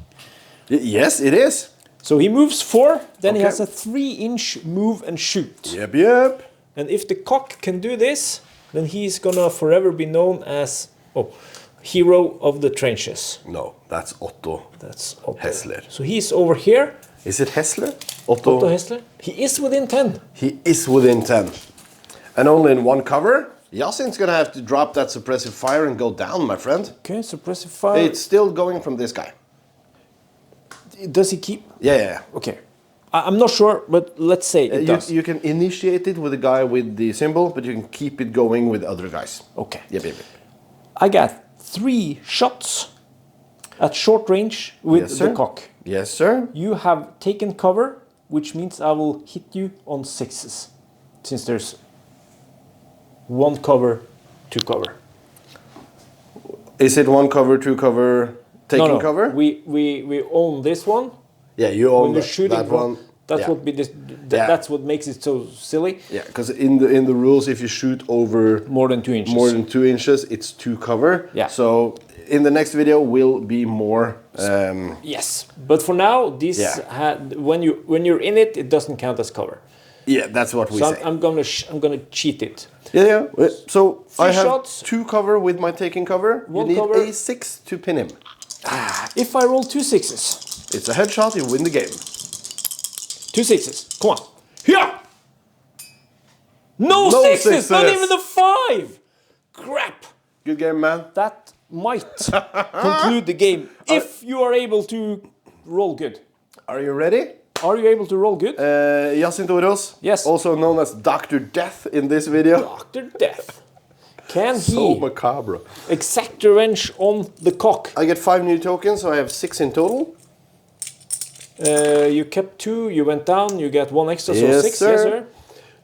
Yes, it is. So he moves 4, then he Okay. has a 3-inch move and shoot. Yep. And if the cock can do this, then he's gonna forever be known as hero of the trenches. No, that's Otto. That's Otto. Hessler. So he's over here. Is it Hessler? Otto. Otto Hessler. He is within 10. He is within 10. And only in 1 cover. Yasin's gonna have to drop that suppressive fire and go down, my friend. Okay, suppressive fire. It's still going from this guy. Does he keep? Yeah. Okay. I'm not sure, but let's say it does. You can initiate it with the guy with the symbol, but you can keep it going with other guys. Okay. Yep. I got 3 shots at short range with Yes, sir. the cock. Yes, sir. You have taken cover, which means I will hit you on 6s. Since there's 1 cover, 2 cover. Is it one cover, two cover, taking cover? We own this one. Yeah, you own when you're shooting that one. That's yeah. what be this. That's what makes it so silly. Yeah, because in the rules, if you shoot over more than 2 inches, it's two cover. Yeah. So in the next video will be more. Yes, but for now, this when you're in it, it doesn't count as cover. Yeah, that's what we say. I'm gonna cheat it. Yeah. So I have shots. two cover with my taking cover. One you need cover. a 6 to pin him. If I roll 2 6s, it's a headshot. You win the game. 2 6s. Come on. Here. No sixes. Not even the 5. Crap. Good game, man. That might conclude the game if you are able to roll good. Are you ready? Are you able to roll good? Jacintoros, yes. Also known as Dr. Death in this video. Dr. Death. Can so he macabre. exact revenge on the cock? I get 5 new tokens, so I have 6 in total. You kept 2, you went down, you get 1 extra, so yes, 6, sir. yes sir.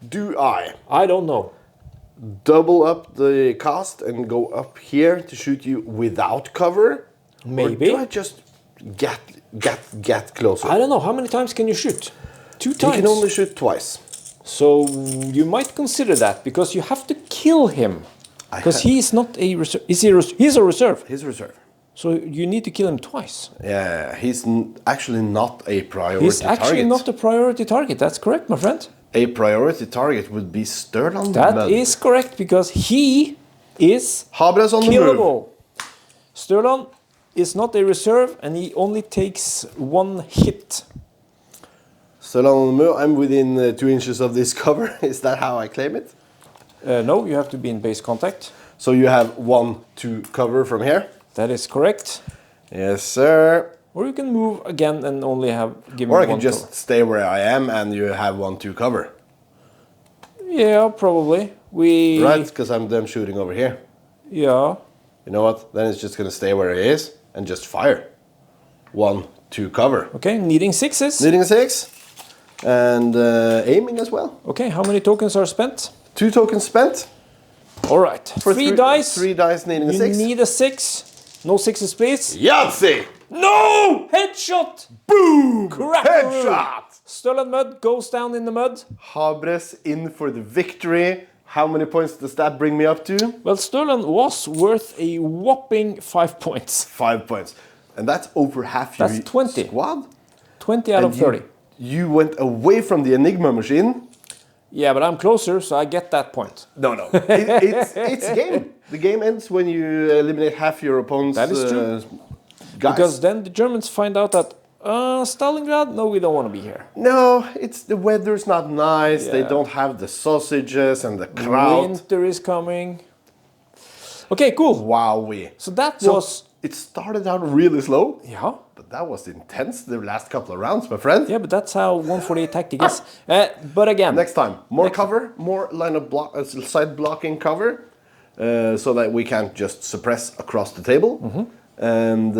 Do I don't know. double up the cost and go up here to shoot you without cover? Maybe. Or do I just get closer? I don't know. How many times can you shoot? 2 times. You can only shoot twice. So you might consider that because you have to kill him. Because he's not a reserve. He's a reserve. He's a reserve. So you need to kill him twice. Yeah, he's actually not a priority He's actually target. not a priority target. That's correct, my friend. A priority target would be Stirland. That is correct because he is Habres on the killable. move. Stirland is not a reserve and he only takes 1 hit. Stirland on the move. I'm within 2 inches of this cover. Is that how I claim it? No, you have to be in base contact. So you have 1 to cover from here? That is correct. Yes, sir. Or you can move again and only give me Or I 1 can just cover. stay where I am and you have 1 to cover. Yeah, probably. Right, because I'm then shooting over here. Yeah. You know what? Then it's just going to stay where it is and just fire. 1 to cover. Okay, needing 6s. Needing a 6. And aiming as well. Okay, how many tokens are spent? 2 tokens spent. All right. For 3 dice. 3 dice needing a 6. You need a 6. No 6s, please. Yahtzee! No! Headshot! Boom! Crap! Headshot! Stolen mud goes down in the mud. Habres in for the victory. How many points does that bring me up to? Well, Stolen was worth a whopping 5 points. 5 points. And that's over half your That's 20. squad. 20 out of 30. You went away from the Enigma machine. Yeah, but I'm closer, so I get that point. No. It's a game. The game ends when you eliminate half your opponent's That is true. guys. Because then the Germans find out that, Stalingrad, no, we don't want to be here. No, it's the weather's not nice. They Yeah. don't have the sausages and the kraut. Winter is coming. Okay, cool. Wowee. So that was... It started out really slow. Yeah. But that was intense the last couple of rounds, my friend. Yeah, but that's how 148 tactic is. But again... Next time, more cover, more line of side blocking cover, so that we can't just suppress across the table. Mm-hmm. And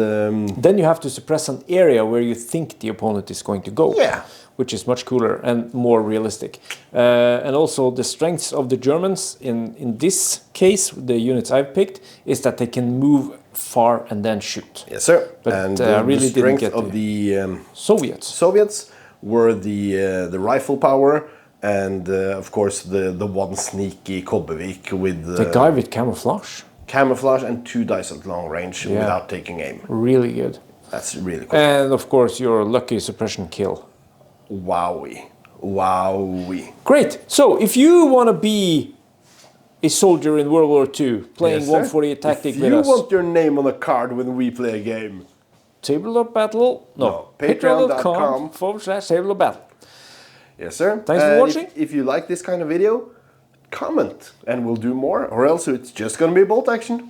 then you have to suppress an area where you think the opponent is going to go. Yeah. Which is much cooler and more realistic. And also the strengths of the Germans in this case, the units I've picked, is that they can move far and then shoot. yes, sir. But and really the strength didn't get of the Soviets were the rifle power and of course the one sneaky Kobbevik with the guy with camouflage. Camouflage and 2 dice at long range without taking aim. Really good. That's really cool. And of course your lucky suppression kill. Wowee. Great. So if you want to be a soldier in World War II playing Yes, sir. 148 tactic if with you us, want your name on a card when we play a game, Tabletop Battle, no, patreon.com/tabletop yes sir. Thanks for watching. If you like this kind of video, comment and we'll do more, or else it's just gonna be bolt action.